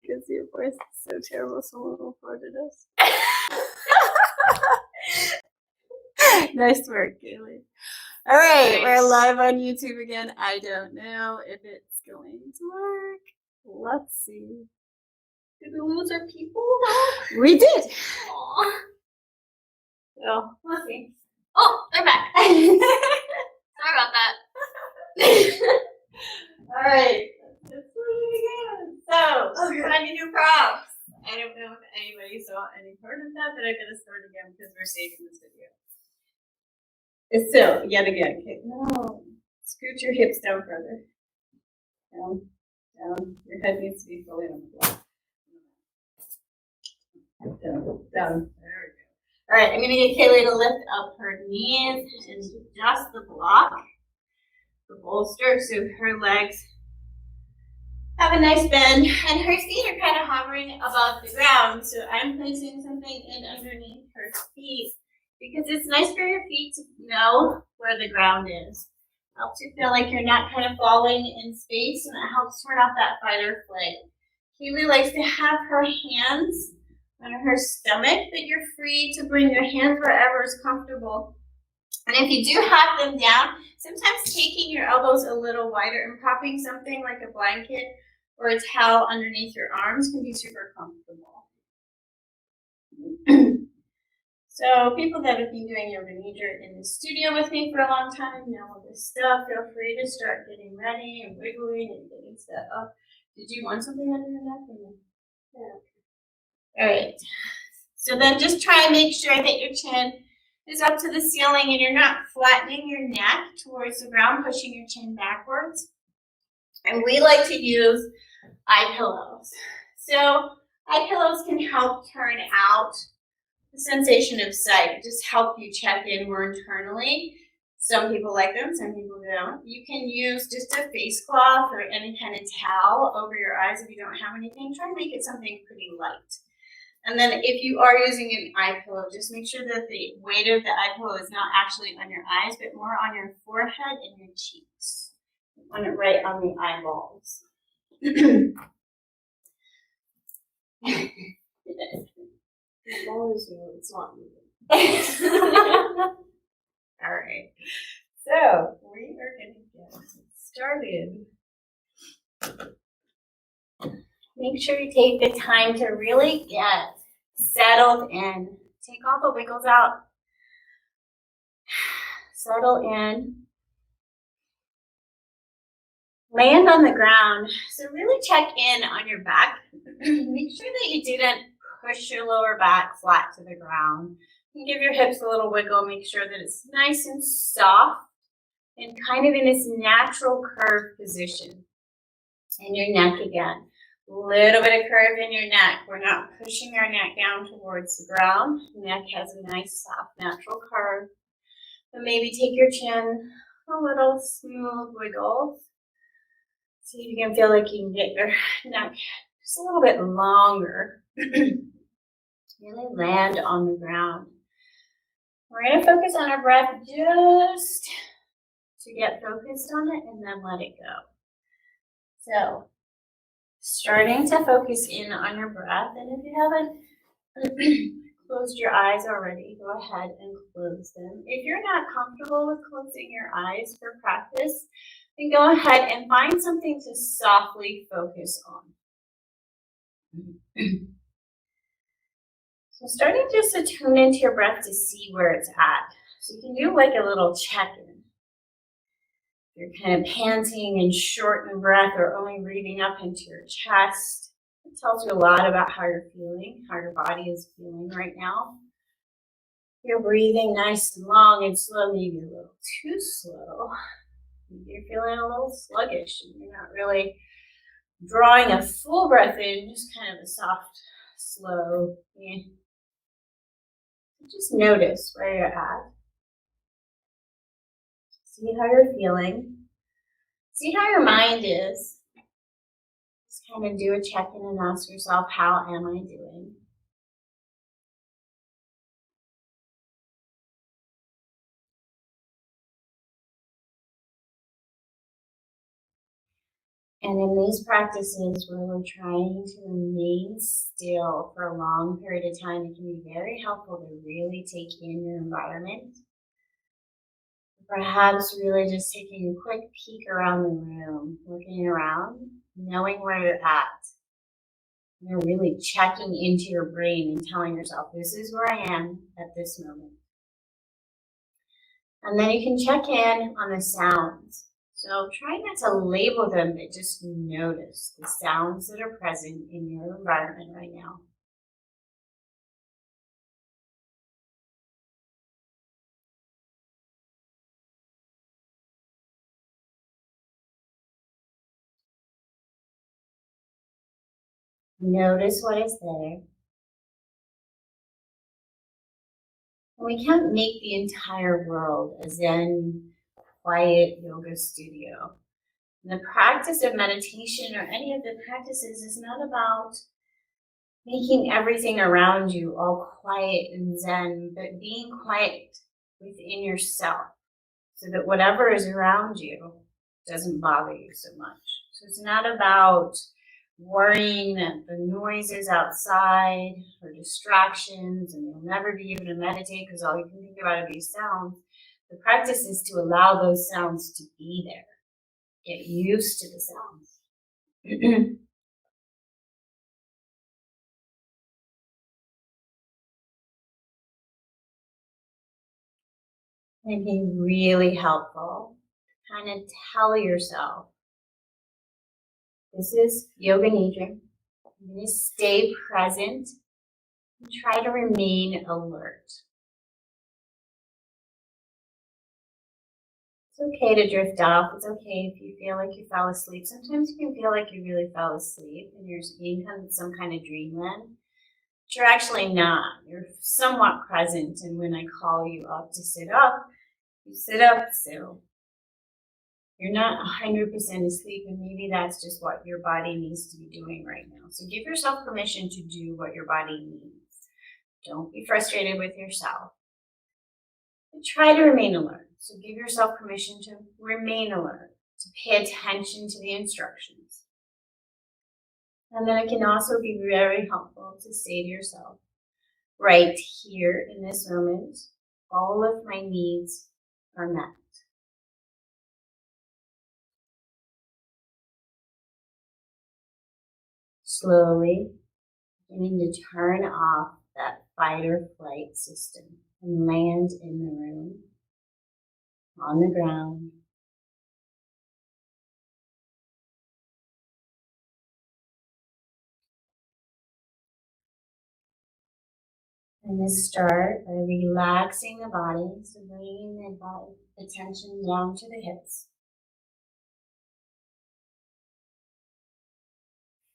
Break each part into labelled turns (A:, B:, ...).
A: because your voice is so terrible, someone recorded us. Nice work, Kaylee. All right, we're live on YouTube again. I don't know if it's going to work. Let's see.
B: Did we lose our people?
A: We did.
B: Aww.
A: Oh,
B: Let's see. Oh, they're back. Sorry about that.
A: all right. Let's do it again. So,
B: Trying to do props.
A: I don't know if anybody saw any part of that, but I'm going to start again because we're saving this video. So, yet again, okay, no, scoot your hips down further. Down, down. Your head needs to be fully on the floor. Down, down. There we go. All right, I'm going to get Kaylee to lift up her knees and adjust the block, the bolster, so her legs have a nice bend, and her feet are kind of hovering above the ground. So I'm placing something in underneath her feet because it's nice for your feet to know where the ground is. Helps you feel like you're not kind of falling in space, and it helps turn off that fight or flight. Kaylee likes to have her hands on her stomach, but you're free to bring your hands wherever is comfortable. And if you do have them down, sometimes taking your elbows a little wider and popping something like a blanket or a towel underneath your arms can be super comfortable. So people that have been doing yoga nidra in the studio with me for a long time know all this stuff. Feel free to start getting ready and wiggling and getting set up. Did you want something under your neck? Yeah. All right. So then just try and make sure that your chin is up to the ceiling and you're not flattening your neck towards the ground, pushing your chin backwards. And we like to use eye pillows. So eye pillows can help turn out the sensation of sight, just help you check in more internally. Some people like them, some people don't. You can use just a face cloth or any kind of towel over your eyes if you don't have anything. Try and make it something pretty light. And then if you are using an eye pillow, just make sure that the weight of the eye pillow is not actually on your eyes, but more on your forehead and your cheeks. On it right on the eyeballs.
B: The ball is moving, it's not moving.
A: All right. So we are going to get started. Make sure you take the time to really get settled in. Take all the wiggles out. Settle in. Land on the ground. So really check in on your back. Make sure that you didn't push your lower back flat to the ground. You can give your hips a little wiggle. Make sure that it's nice and soft and kind of in this natural curve position. And your neck again. Little bit of curve in your neck. We're not pushing our neck down towards the ground. The neck has a nice, soft, natural curve. But maybe take your chin a little smooth wiggle. See if you can feel like you can get your neck just a little bit longer. Really land on the ground. We're going to focus on our breath just to get focused on it and then let it go. So, starting to focus in on your breath, and if you haven't closed your eyes already, go ahead and close them. If you're not comfortable with closing your eyes for practice, then go ahead and find something to softly focus on. So starting just to tune into your breath to see where it's at. So you can do like a little check-in. You're kind of panting and short in breath or only breathing up into your chest. It tells you a lot about how you're feeling, how your body is feeling right now. You're breathing nice and long and slow, maybe a little too slow. Maybe you're feeling a little sluggish and you're not really drawing a full breath in, just kind of a soft, slow. Just notice where you're at. See how you're feeling. See how your mind is. Just kind of do a check-in and ask yourself, how am I doing? And in these practices where we're trying to remain still for a long period of time, it can be very helpful to really take in your environment. Perhaps really just taking a quick peek around the room, looking around, knowing where you're at. You're really checking into your brain and telling yourself, this is where I am at this moment. And then you can check in on the sounds. So try not to label them, but just notice the sounds that are present in your environment right now. Notice what is there. We can't make the entire world a Zen, quiet yoga studio. The practice of meditation or any of the practices is not about making everything around you all quiet and Zen, but being quiet within yourself so that whatever is around you doesn't bother you so much. So it's not about worrying that the noises outside or distractions and you'll never be able to meditate because all you can think about are these sounds. The practice is to allow those sounds to be there. Get used to the sounds. It'd be really helpful to kind of tell yourself, this is Yoga Nidra. I'm going to stay present and try to remain alert. It's okay to drift off. It's okay if you feel like you fell asleep. Sometimes you can feel like you really fell asleep and you're in some kind of dreamland. But you're actually not. You're somewhat present. And when I call you up to sit up, you sit up. So you're not 100% asleep, and maybe that's just what your body needs to be doing right now. So give yourself permission to do what your body needs. Don't be frustrated with yourself. But try to remain alert. So give yourself permission to remain alert, to pay attention to the instructions. And then it can also be very helpful to say to yourself, right here in this moment, all of my needs are met. Slowly beginning to turn off that fight or flight system and land in the room, on the ground. And let's start by relaxing the body, so bringing the body, the tension down to the hips.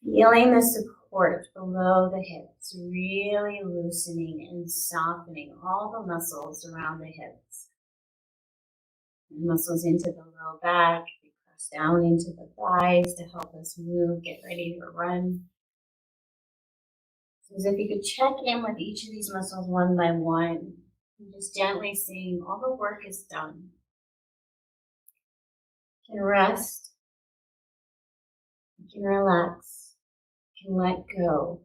A: Feeling the support below the hips, really loosening and softening all the muscles around the hips. And muscles into the low back, we press down into the thighs to help us move, get ready to run. So as if you could check in with each of these muscles one by one, and just gently seeing all the work is done. You can rest, you can relax, you can let go.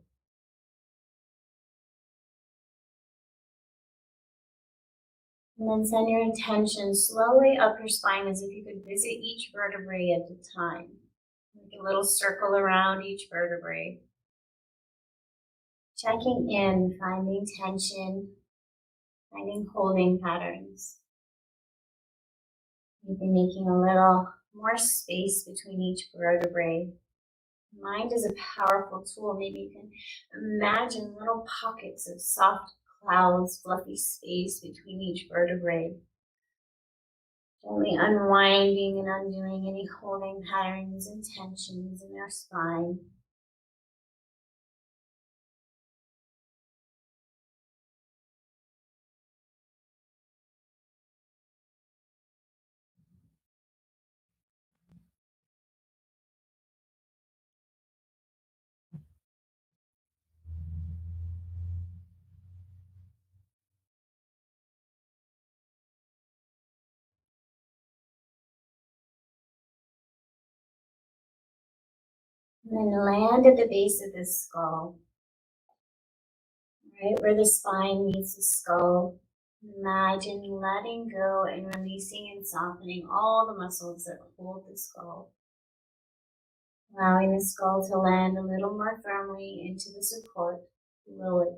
A: And then send your intention slowly up your spine as if you could visit each vertebrae at a time. Make a little circle around each vertebrae. Checking in, finding tension, finding holding patterns. Maybe making a little more space between each vertebrae. Mind is a powerful tool. Maybe you can imagine little pockets of soft clouds, fluffy space between each vertebrae. Gently unwinding and undoing any holding patterns and tensions in our spine. And then land at the base of the skull, right where the spine meets the skull. Imagine letting go and releasing and softening all the muscles that hold the skull. Allowing the skull to land a little more firmly into the support below it.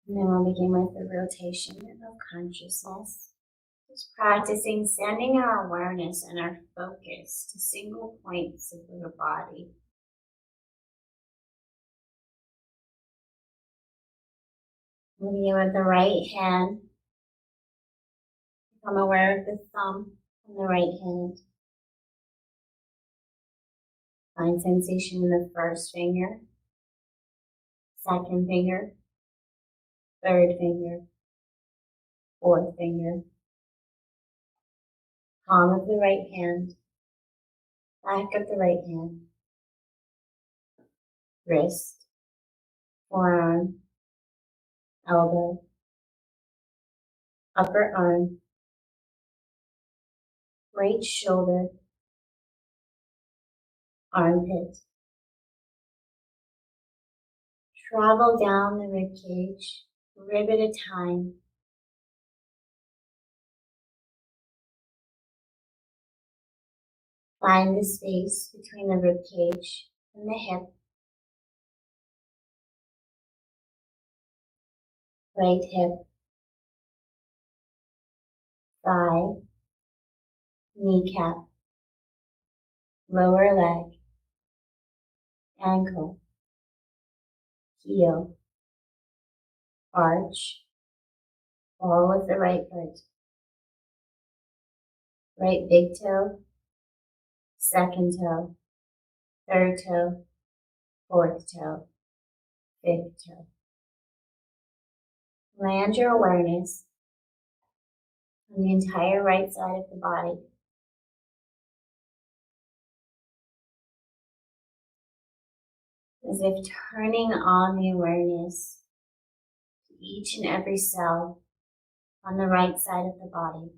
A: And then we'll begin with the rotation of consciousness. Just practicing sending our awareness and our focus to single points of the body. We'll begin with the right hand. Become aware of the thumb on the right hand. Find sensation in the first finger, second finger, third finger, fourth finger. Palm of the right hand, back of the right hand, wrist, forearm, elbow, upper arm, right shoulder, armpit. Travel down the rib cage, rib at a time. Find the space between the rib cage and the hip. Right hip, thigh, kneecap, lower leg, ankle, heel, arch, all of the right foot. Right big toe, second toe, third toe, fourth toe, fifth toe. Land your awareness on the entire right side of the body. As if turning on the awareness to each and every cell on the right side of the body.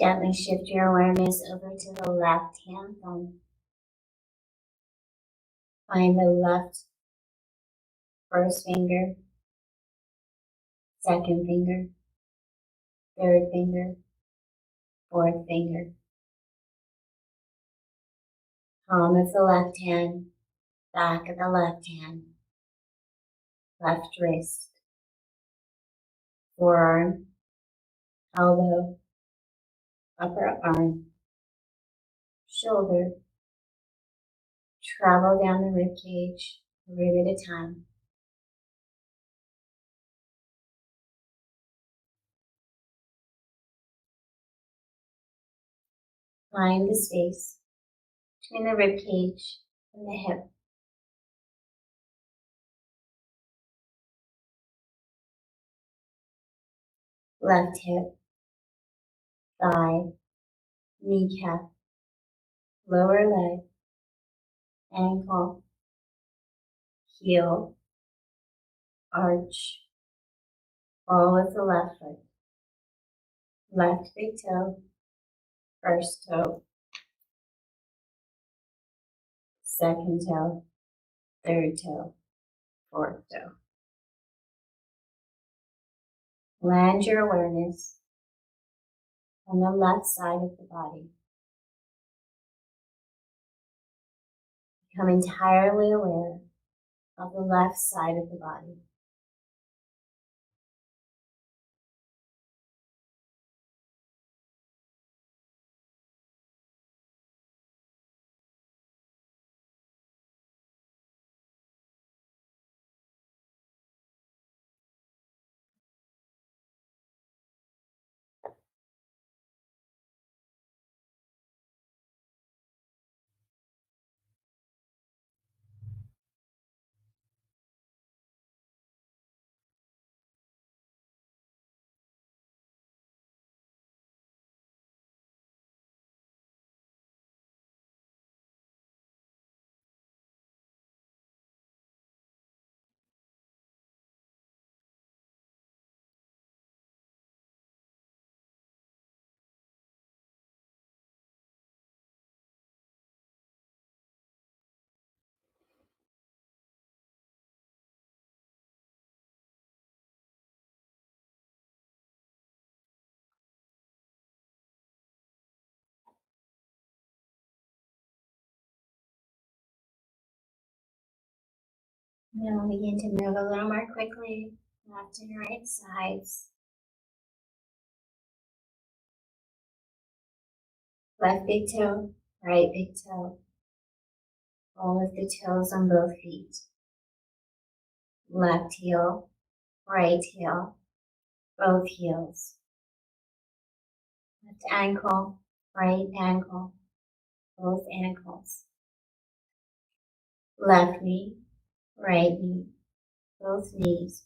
A: Gently shift your awareness over to the left hand thumb. Find the left first finger, second finger, third finger, fourth finger. Palm of the left hand, back of the left hand, left wrist, forearm, elbow, upper arm, shoulder. Travel down the rib cage, rib at a time. Find the space between the rib cage and the hip. Left hip, thigh, kneecap, lower leg, ankle, heel, arch, ball of the left foot, left big toe, First toe, second toe, third toe, fourth toe. Land your awareness on the left side of the body. Become entirely aware of the left side of the body. Now begin to move a little more quickly, left and right sides. Left big toe, right big toe. All of the toes on both feet. Left heel, right heel, both heels. Left ankle, right ankle, both ankles. Left knee, right knee, both knees.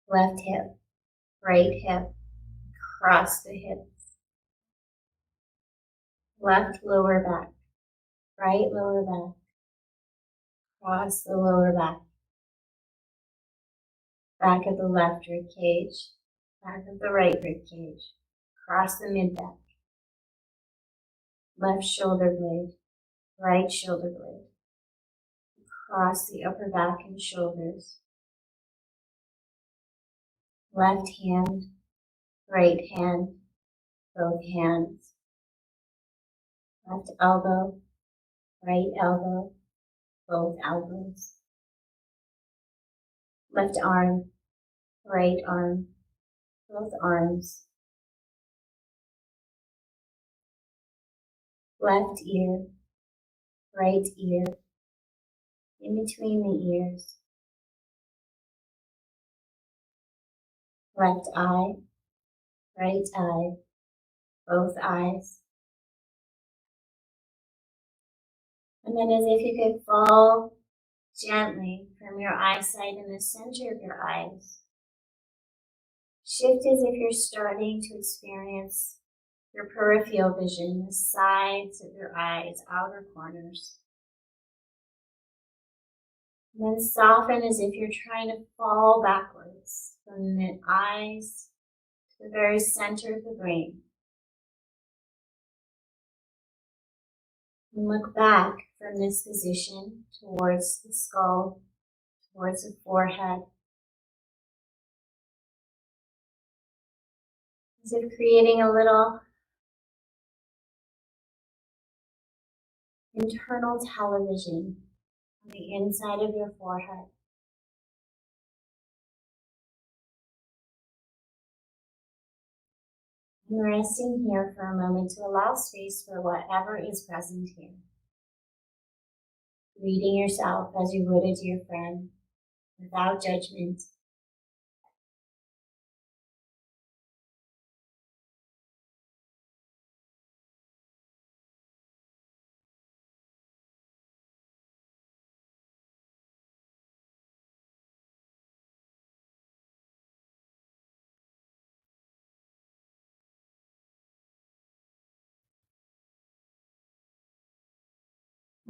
A: Left hip, right hip, cross the hips. Left lower back, right lower back, cross the lower back. Back of the left rib cage, back of the right rib cage, cross the mid back. Left shoulder blade, right shoulder blade. Cross the upper back and shoulders. Left hand, right hand, both hands. Left elbow, right elbow, both elbows. Left arm, right arm, both arms. Left ear, right ear, in between the ears. Left eye, right eye, both eyes. And then as if you could fall gently from your eyesight in the center of your eyes. Shift as if you're starting to experience your peripheral vision, the sides of your eyes, outer corners. And then soften as if you're trying to fall backwards from the eyes to the very center of the brain. And look back from this position towards the skull, towards the forehead. As if creating a little internal television on the inside of your forehead. And resting here for a moment to allow space for whatever is present here. Reading yourself as you would a dear friend, without judgment.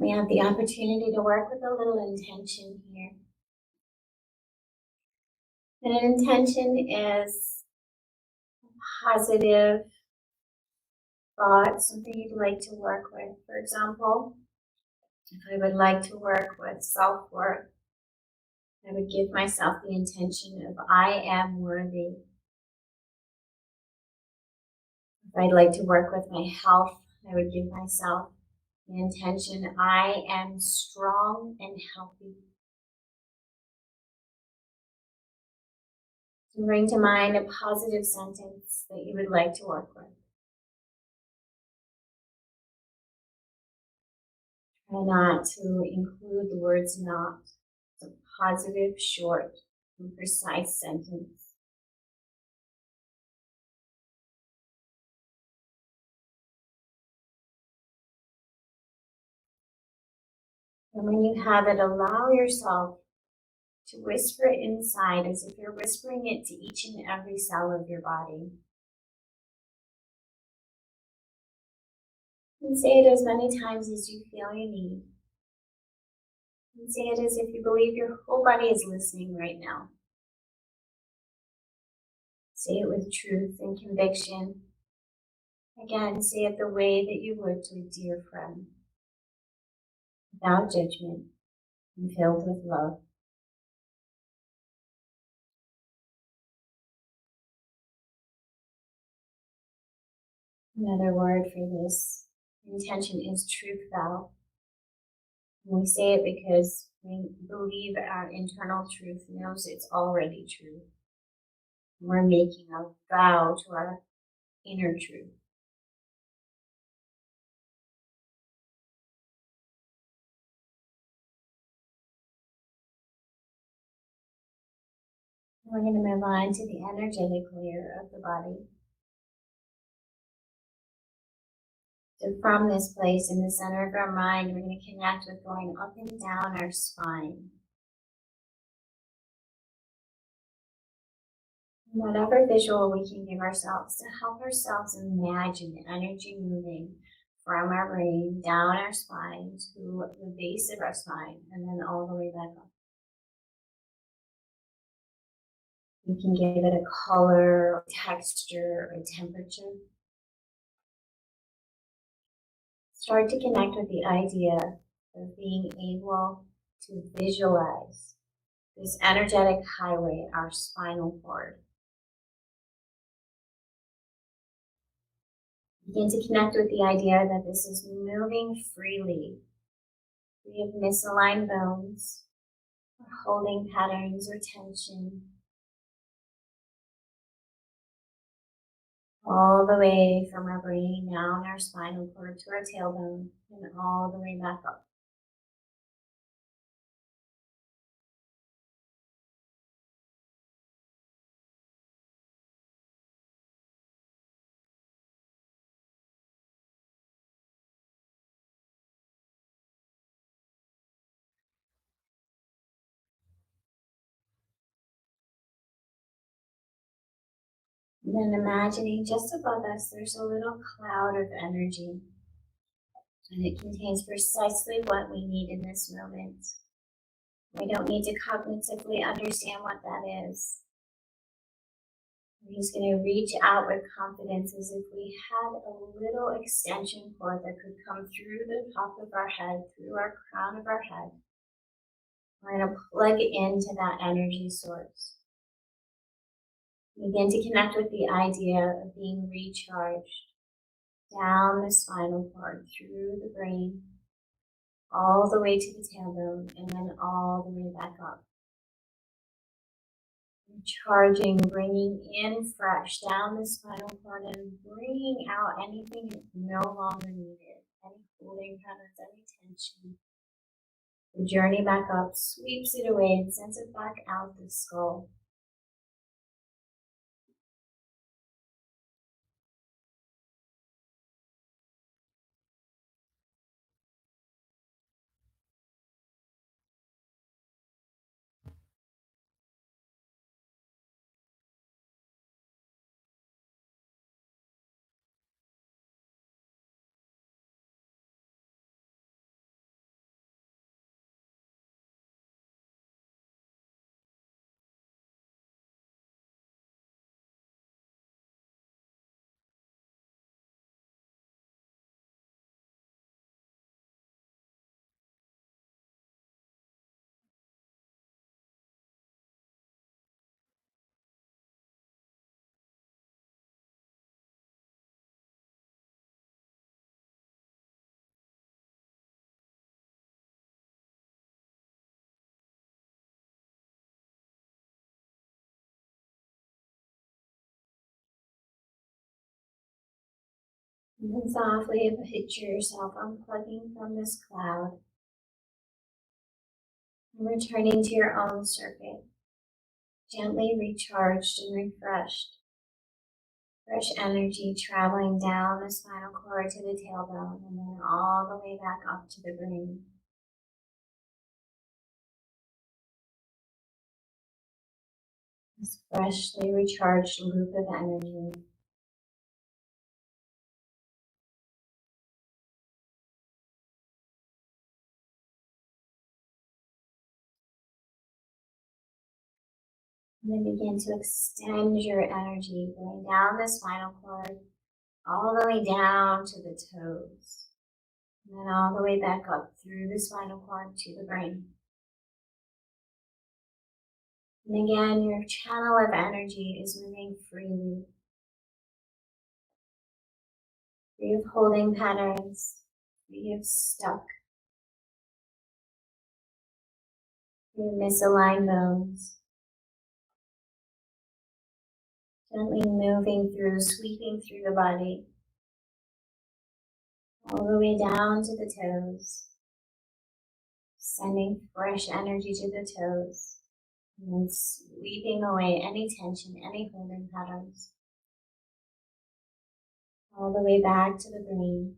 A: We have the opportunity to work with a little intention here. And an intention is a positive thought, something you'd like to work with. For example, if I would like to work with self-worth, I would give myself the intention of I am worthy. If I'd like to work with my health, I would give myself the intention I am strong and healthy. So bring to mind a positive sentence that you would like to work with. Try not to include the words not. It's a positive, short, and precise sentence. And when you have it, allow yourself to whisper it inside as if you're whispering it to each and every cell of your body. And say it as many times as you feel you need. And say it as if you believe your whole body is listening right now. Say it with truth and conviction. Again, say it the way that you would to a dear friend, without judgment and filled with love. Another word for this intention is truth vow. And we say it because we believe our internal truth knows it's already true. We're making a vow to our inner truth. We're going to move on to the energetic layer of the body. So from this place in the center of our mind, we're going to connect with going up and down our spine. Whatever visual we can give ourselves to help ourselves imagine the energy moving from our brain down our spine to the base of our spine and then all the way back up. You can give it a color, texture, or temperature. Start to connect with the idea of being able to visualize this energetic highway, our spinal cord. Begin to connect with the idea that this is moving freely, free of misaligned bones, or holding patterns or tension. All the way from our brain down our spinal cord to our tailbone and all the way back up. And then imagining just above us, there's a little cloud of energy. And it contains precisely what we need in this moment. We don't need to cognitively understand what that is. We're just going to reach out with confidence as if we had a little extension cord that could come through the top of our head, through our crown of our head. We're going to plug into that energy source. Begin to connect with the idea of being recharged down the spinal cord, through the brain, all the way to the tailbone, and then all the way back up. Recharging, bringing in fresh down the spinal cord and bringing out anything that's no longer needed, any holding patterns, any tension. The journey back up sweeps it away and sends it back out the skull. And then softly picture yourself unplugging from this cloud and returning to your own circuit, gently recharged and refreshed. Fresh energy traveling down the spinal cord to the tailbone and then all the way back up to the brain. This freshly recharged loop of energy. And then begin to extend your energy going down the spinal cord, all the way down to the toes. And then all the way back up through the spinal cord to the brain. And again, your channel of energy is moving freely. Free of holding patterns, free of stuck, free of misaligned bones. Gently moving through, sweeping through the body, all the way down to the toes, sending fresh energy to the toes, and then sweeping away any tension, any holding patterns, all the way back to the brain.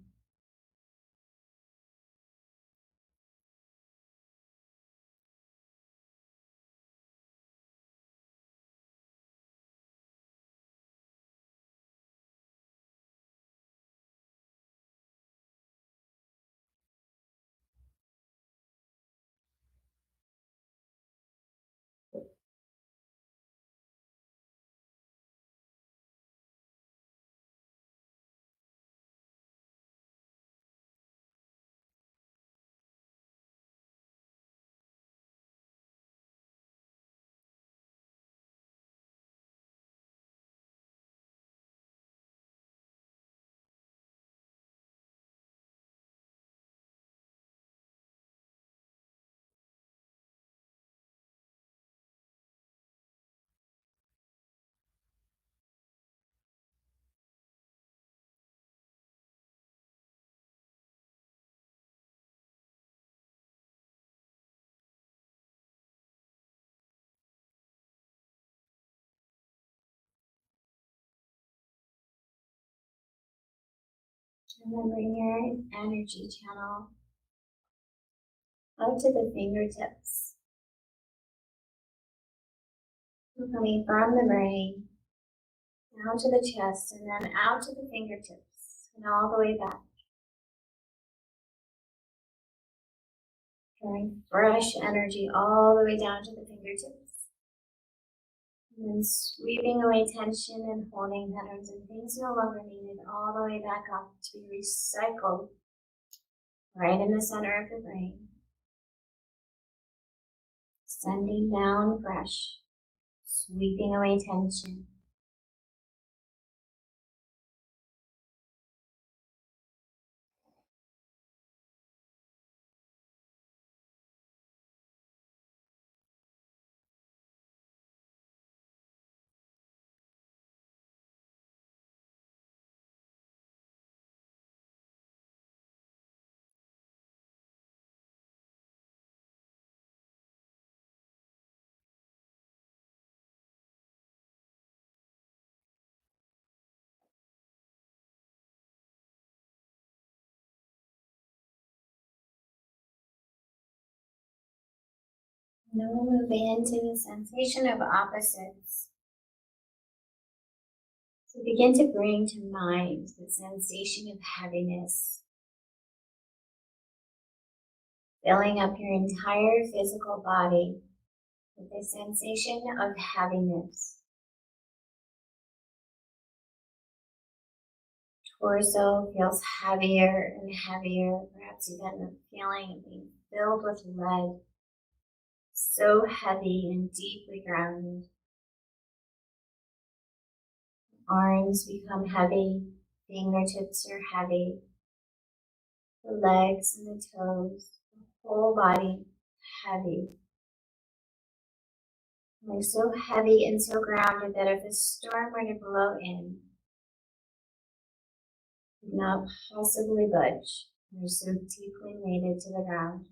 A: And then bring your energy channel out to the fingertips. Coming from the brain, down to the chest, and then out to the fingertips, and all the way back. Drawing fresh energy all the way down to the fingertips. And then sweeping away tension and holding patterns and things no longer needed, all the way back up to be recycled right in the center of the brain. Sending down fresh, sweeping away tension. Now we'll move into the sensation of opposites. So begin to bring to mind the sensation of heaviness, filling up your entire physical body with the sensation of heaviness. Torso feels heavier and heavier, perhaps even the feeling of being filled with lead, so heavy and deeply grounded. Arms become heavy, fingertips are heavy, the legs and the toes, the whole body heavy. Like so heavy and so grounded that if a storm were to blow in, Do not possibly budge. You're so deeply mated to the ground.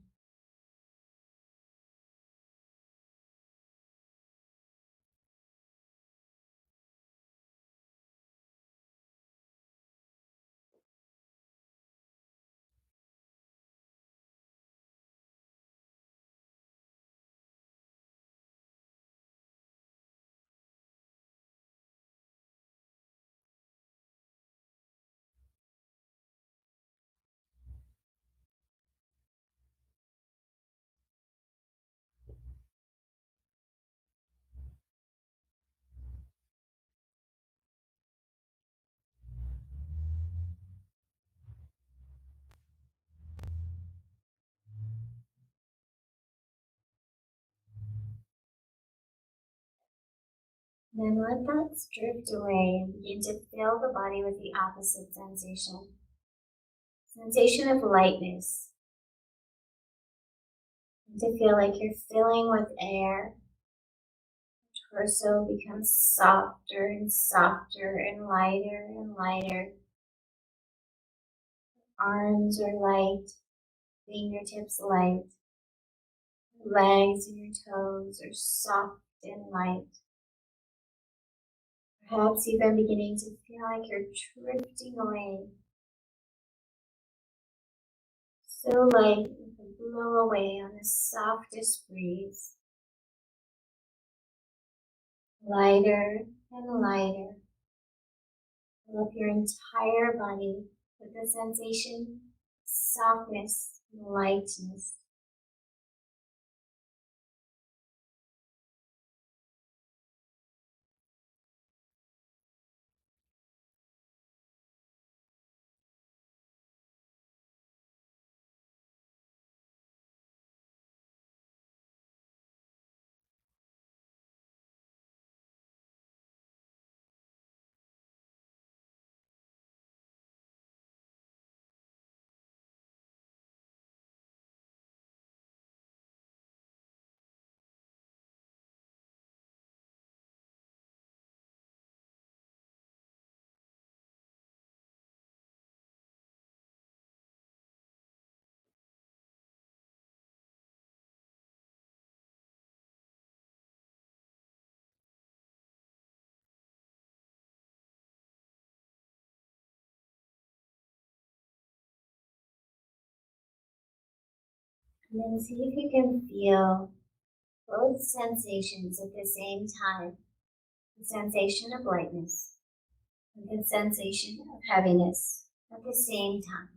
A: Then let that drift away and begin to fill the body with the opposite sensation. Sensation of lightness. And to feel like you're filling with air. Torso becomes softer and softer and lighter and lighter. Arms are light, fingertips light. Legs and your toes are soft and light. Perhaps even beginning to feel like you're drifting away. So light you can blow away on the softest breeze. Lighter and lighter. Fill up your entire body with the sensation of softness and lightness. And then see if you can feel both sensations at the same time. The sensation of lightness and the sensation of heaviness at the same time.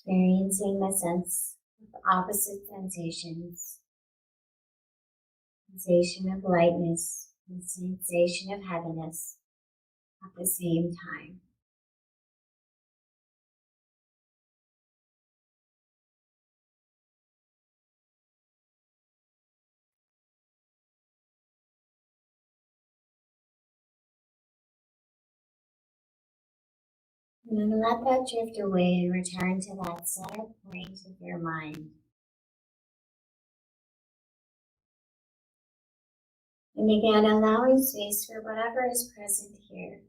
A: Experiencing the sense of opposite sensations. Sensation of lightness and sensation of heaviness at the same time. And then let that drift away and return to that center point of your mind. And again, allowing space for whatever is present here.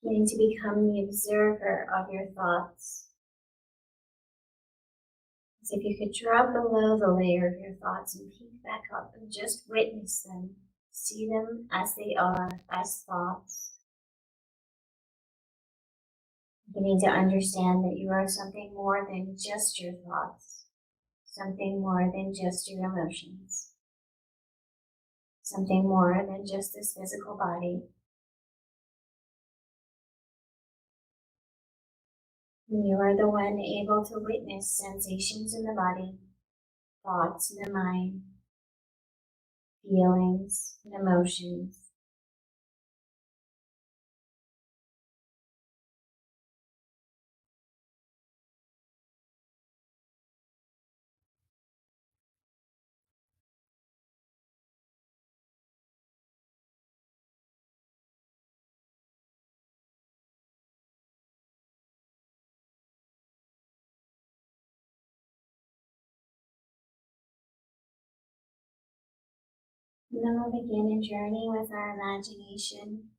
A: Getting to become the observer of your thoughts. As if you could drop below the layer of your thoughts and peek back up and just witness them. See them as they are, as thoughts. Beginning to understand that you are something more than just your thoughts. Something more than just your emotions. Something more than just this physical body. And you are the one able to witness sensations in the body, thoughts in the mind, feelings and emotions. And then we'll begin a journey with our imagination.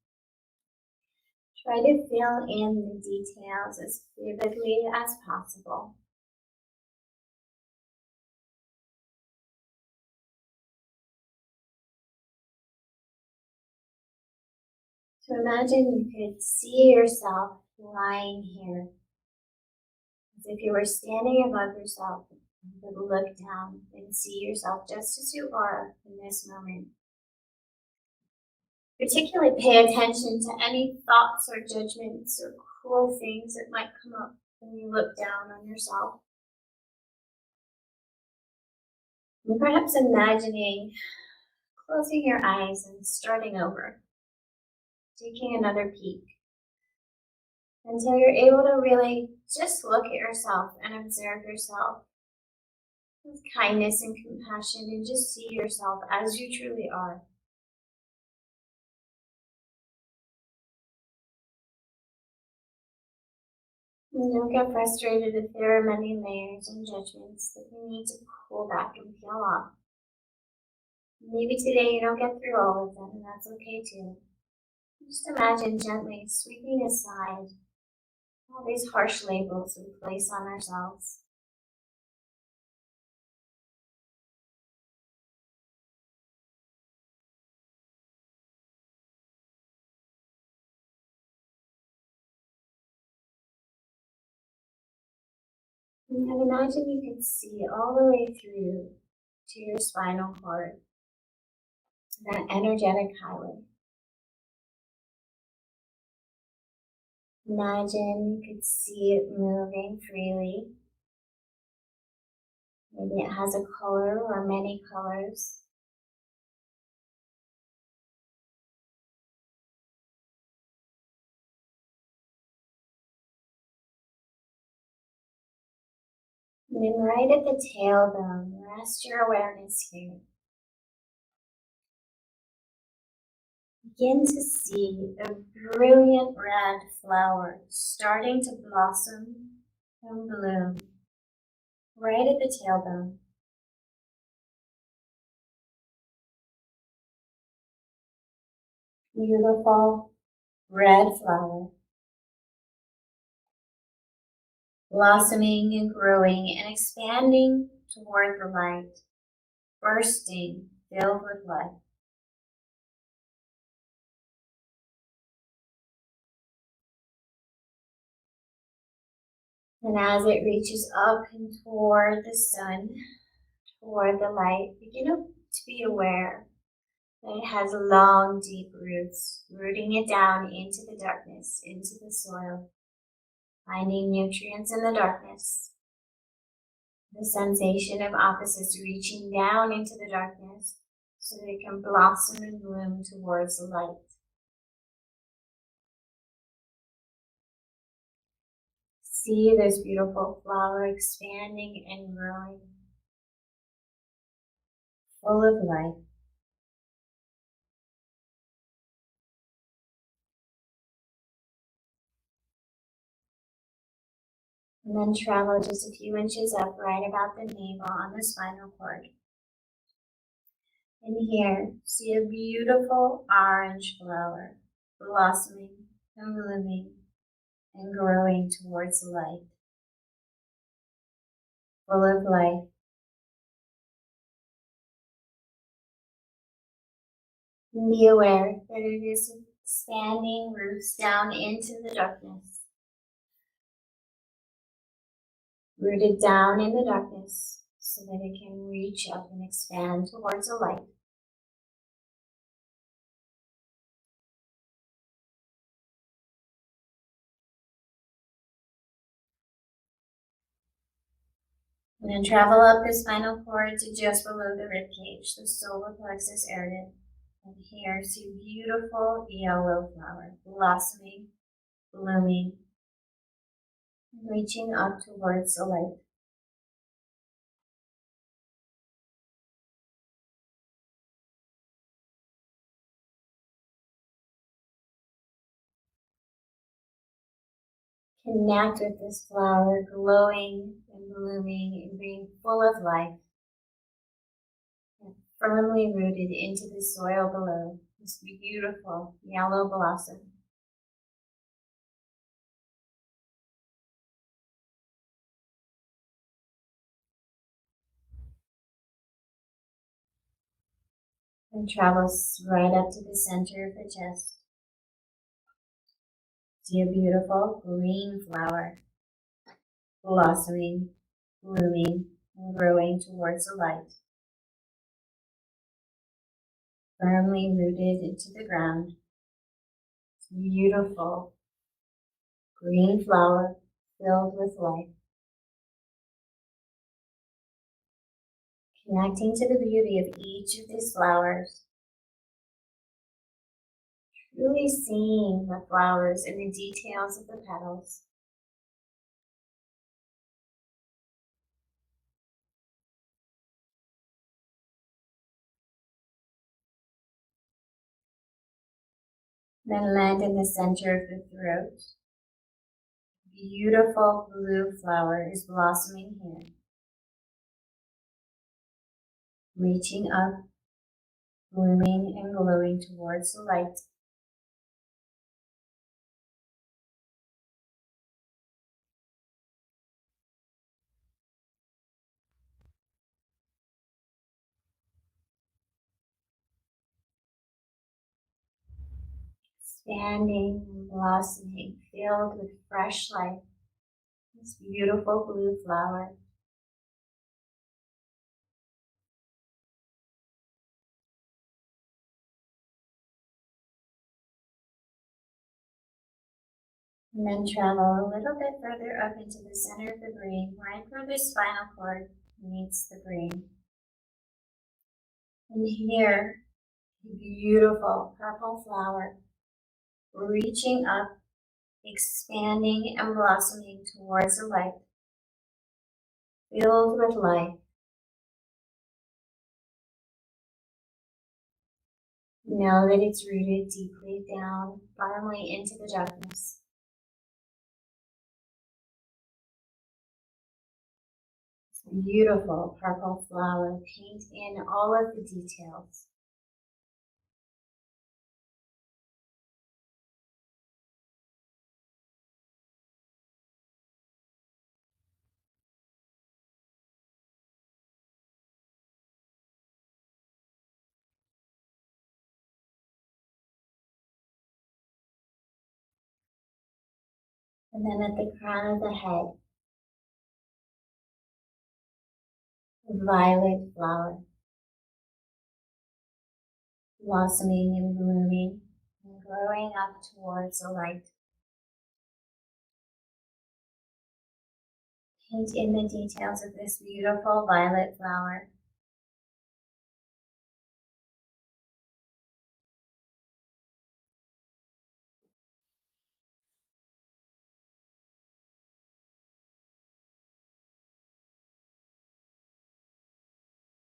A: Try to fill in the details as vividly as possible. So imagine you could see yourself lying here, as if you were standing above yourself. You could look down and see yourself just as you are in this moment. Particularly pay attention to any thoughts or judgments or cruel things that might come up when you look down on yourself. And perhaps imagining closing your eyes and starting over, taking another peek, until you're able to really just look at yourself and observe yourself with kindness and compassion and just see yourself as you truly are. And don't get frustrated if there are many layers and judgments that you need to pull back and peel off. Maybe today you don't get through all of them, and that's okay too. Just imagine gently sweeping aside all these harsh labels we place on ourselves. And then imagine you could see all the way through to your spinal cord, that energetic highway. Imagine you could see it moving freely. Maybe it has a color or many colors. And then right at the tailbone, rest your awareness here. Begin to see a brilliant red flower starting to blossom and bloom right at the tailbone. Beautiful red flower, blossoming and growing and expanding toward the light, bursting, filled with light. And as it reaches up and toward the sun, toward the light, begin to be aware that it has long, deep roots, rooting it down into the darkness, into the soil, finding nutrients in the darkness. The sensation of opposites reaching down into the darkness so that it can blossom and bloom towards the light. See this beautiful flower expanding and growing, full of life. And then travel just a few inches up right about the navel on the spinal cord. And here, see a beautiful orange flower blossoming and blooming and growing towards the light, full of life. And be aware that it is expanding roots down into the darkness, rooted down in the darkness so that it can reach up and expand towards the light. And then travel up the spinal cord to just below the rib cage, the solar plexus area. And here, see beautiful yellow flower blossoming, blooming, and reaching up towards the light. Connect with this flower glowing and blooming and being full of life, and firmly rooted into the soil below this beautiful yellow blossom. And travels right up to the center of the chest. See a beautiful green flower blossoming, blooming, and growing towards the light. Firmly rooted into the ground. It's beautiful green flower filled with life. Connecting to the beauty of each of these flowers. Truly seeing the flowers and the details of the petals. Then land in the center of the throat. Beautiful blue flower is blossoming here. Reaching up, blooming and glowing towards the light. Expanding and blossoming, filled with fresh life. This beautiful blue flower. And then travel a little bit further up into the center of the brain, right where the spinal cord meets the brain. And here, the beautiful purple flower, reaching up, expanding and blossoming towards the light, filled with life. Know that it's rooted deeply down, firmly into the darkness. Beautiful purple flower, paint in all of the details. And then at the crown of the head, a violet flower, blossoming and blooming and growing up towards the light. Paint in the details of this beautiful violet flower.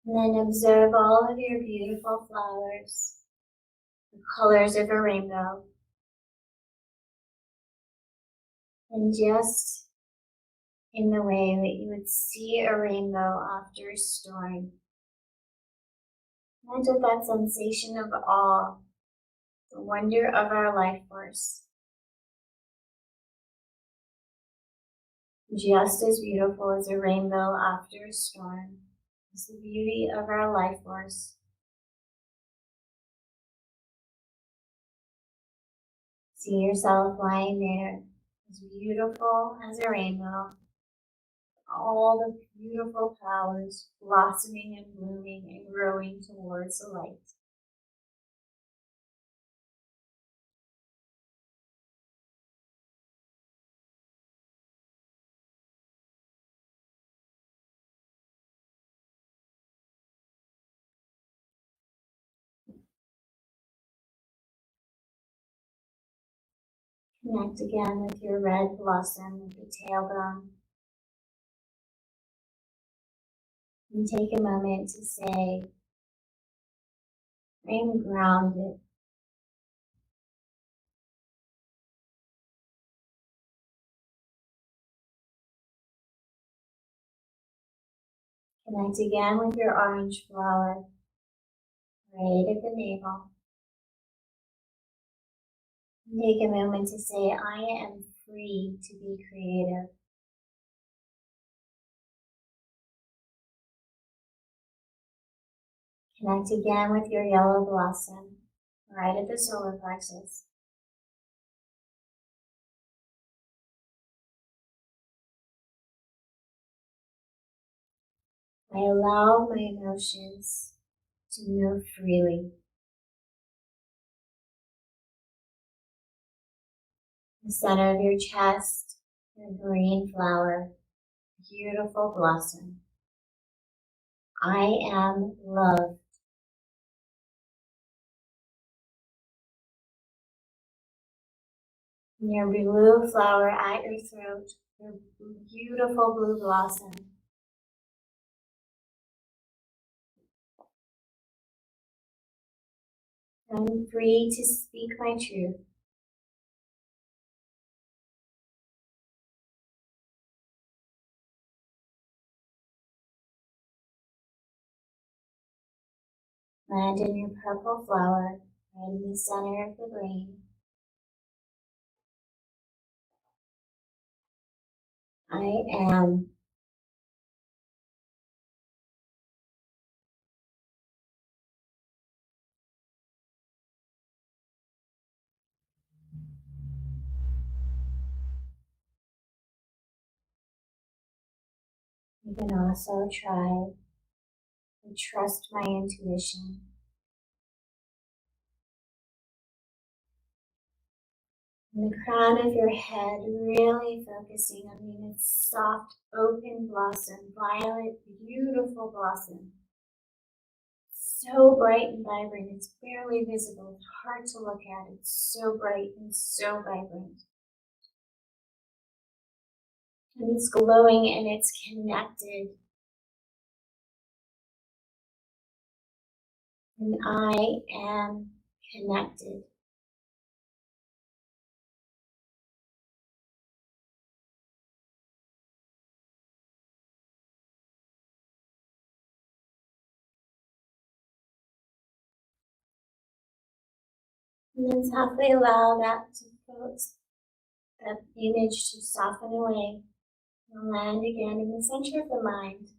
A: And then observe all of your beautiful flowers, the colors of a rainbow. And just in the way that you would see a rainbow after a storm. And with that sensation of awe, the wonder of our life force. Just as beautiful as a rainbow after a storm is the beauty of our life force. See yourself lying there, as beautiful as a rainbow. All the beautiful flowers blossoming and blooming and growing towards the light. Connect again with your red blossom at the tailbone. And take a moment to say, I am grounded. Connect again with your orange flower. right at the navel. Take a moment to say, I am free to be creative. Connect again with your yellow blossom, right at the solar plexus. I allow my emotions to move freely. The center of your chest, your green flower, beautiful blossom. I am love. Your blue flower at your throat, your beautiful blue blossom. I'm free to speak my truth. Land in your purple flower, right in the center of the brain. I am. You can also try to trust my intuition. And the crown of your head, really focusing on its soft, open blossom, violet, beautiful blossom. So bright and vibrant, it's barely visible, it's hard to look at, it's so bright and so vibrant. And it's glowing and it's connected. And I am connected. And then softly allow that that image to soften away and land again in the center of the mind.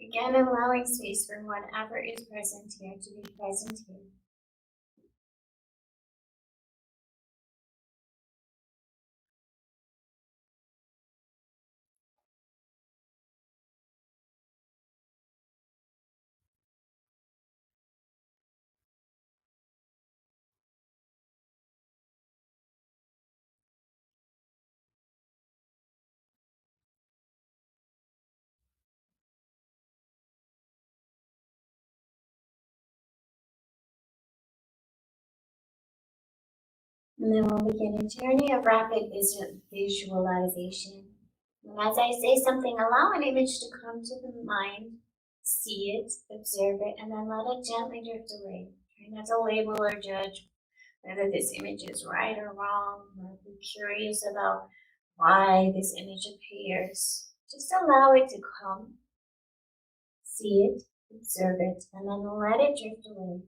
A: Again, allowing space for whatever is present here to be present here. And then we'll begin a journey of rapid visualization. And as I say something, allow an image to come to the mind, see it, observe it, and then let it gently drift away. Try not to label or judge whether this image is right or wrong, or be curious about why this image appears. Just allow it to come, see it, observe it, and then let it drift away.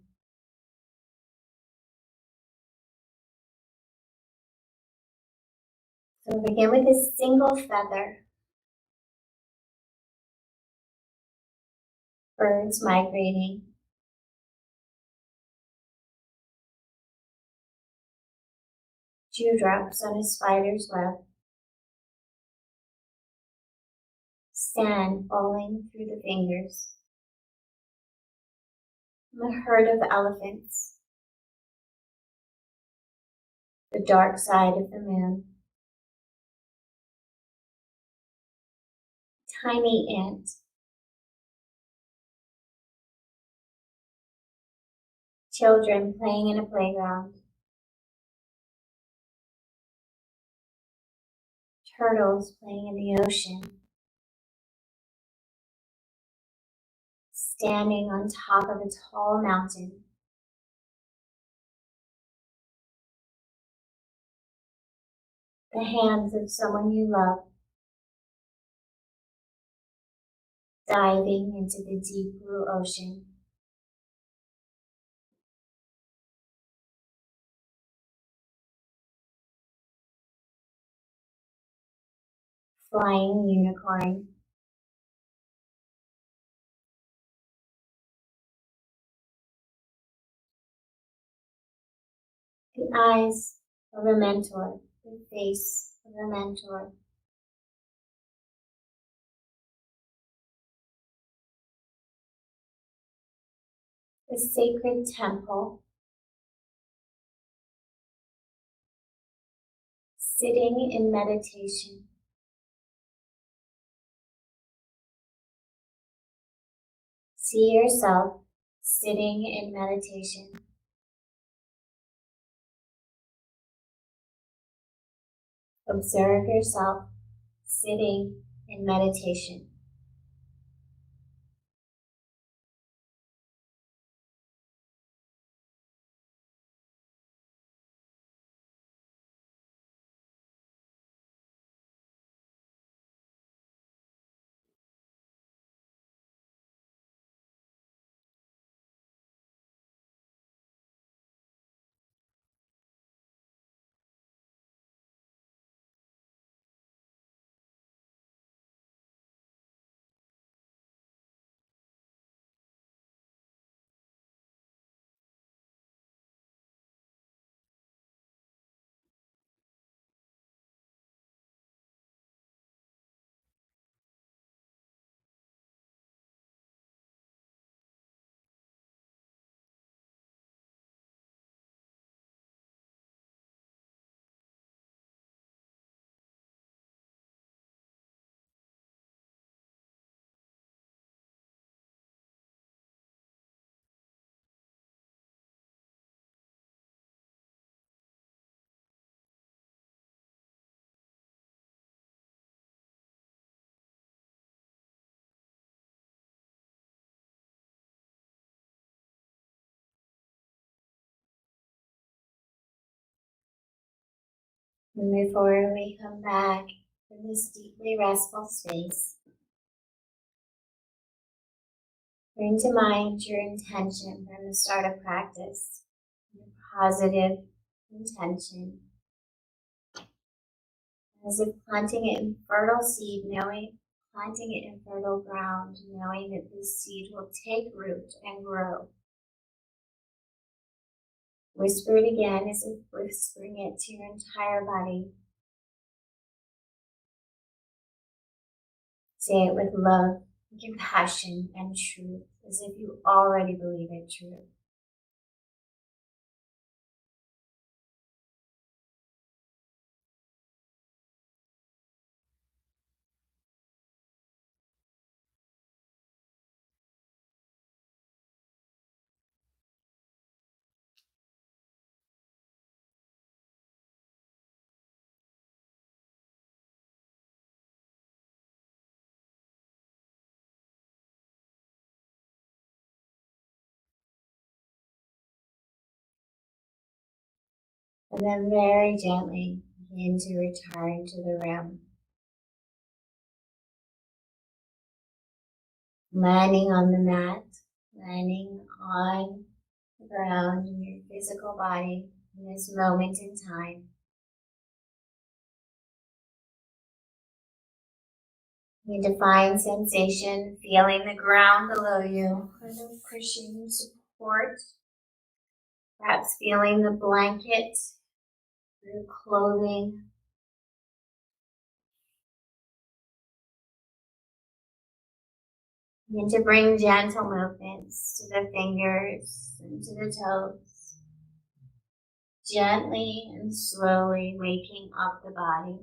A: So begin with a single feather. Birds migrating. Dewdrops on a spider's web. Sand falling through the fingers. A herd of elephants. The dark side of the moon. Tiny ant. Children playing in a playground. Turtles playing in the ocean. Standing on top of a tall mountain. The hands of someone you love. Diving into the deep blue ocean. flying unicorn. The eyes of a mentor, the face of a mentor. The sacred temple, sitting in meditation. See yourself sitting in meditation. Observe yourself sitting in meditation. And before we come back from this deeply restful space, bring to mind your intention from the start of practice, your positive intention, as if planting it in fertile seed, planting it in fertile ground, knowing that this seed will take root and grow. Whisper it again as if whispering it to your entire body. Say it with love, compassion, and truth, as if you already believe it true. And then very gently begin to return to the room. Landing on the mat, landing on the ground in your physical body in this moment in time. You define sensation, feeling the ground below you, or the cushion support. Perhaps feeling the blanket, your clothing. And to bring gentle movements to the fingers and to the toes. Gently and slowly waking up the body.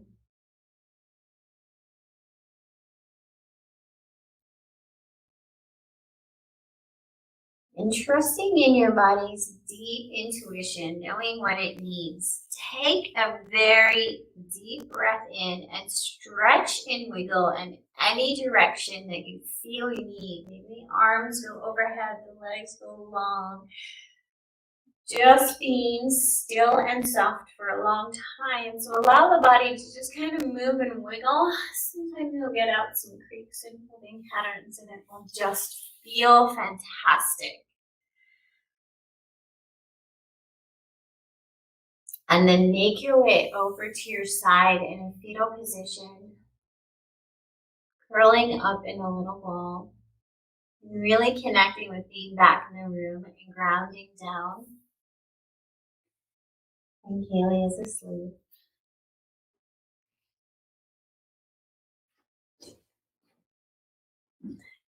A: And trusting in your body's deep intuition, knowing what it needs. Take a very deep breath in and stretch and wiggle in any direction that you feel you need. Maybe the arms go overhead, the legs go long. Just being still and soft for a long time. So allow the body to just kind of move and wiggle. Sometimes you'll get out some creaks and holding patterns and it will just feel fantastic. And then make your way over to your side in a fetal position. curling up in a little ball, and really connecting with being back in the room and grounding down. And Kaylee is asleep.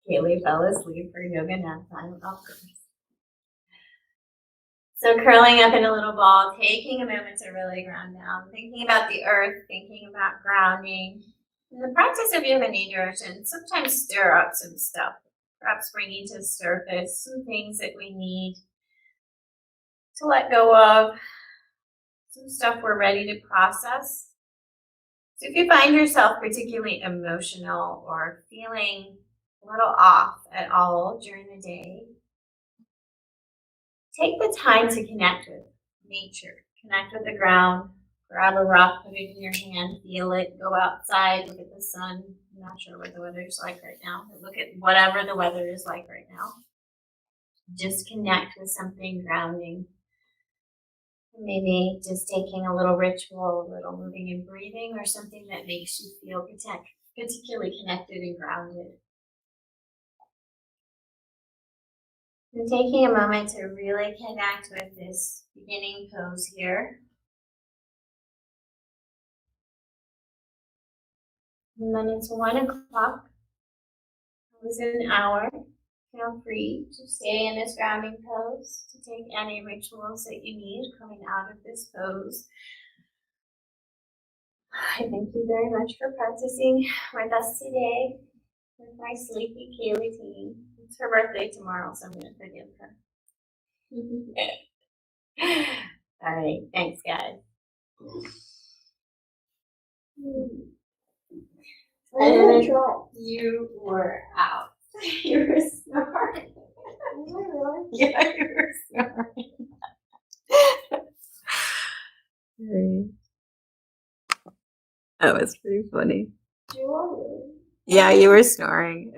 A: Kaylee fell asleep for yoga nap time, of course. So curling up in a little ball, taking a moment to really ground down, thinking about the earth, thinking about grounding. In the practice of yoga nidra, and sometimes stir up some stuff, perhaps bringing to the surface some things that we need to let go of, some stuff we're ready to process. So if you find yourself particularly emotional or feeling a little off at all during the day, take the time to connect with nature, connect with the ground, grab a rock, put it in your hand, feel it, go outside, look at the sun. I'm not sure what the weather is like right now, but look at whatever the weather is like right now. Just connect with something grounding. Maybe just taking a little ritual, a little moving and breathing, or something that makes you feel particularly connected and grounded. And taking a moment to really connect with this beginning pose here. And then it's 1 o'clock. It was an hour. Feel free to stay in this grounding pose, to take any rituals that you need coming out of this pose. I thank you very much for practicing with us today with my sleepy Kaylee team. It's her birthday tomorrow, so I'm going to forgive her. All right, thanks, guys. And you were out. You were snoring. Yeah, you were snoring. That was pretty funny. Yeah, you were snoring.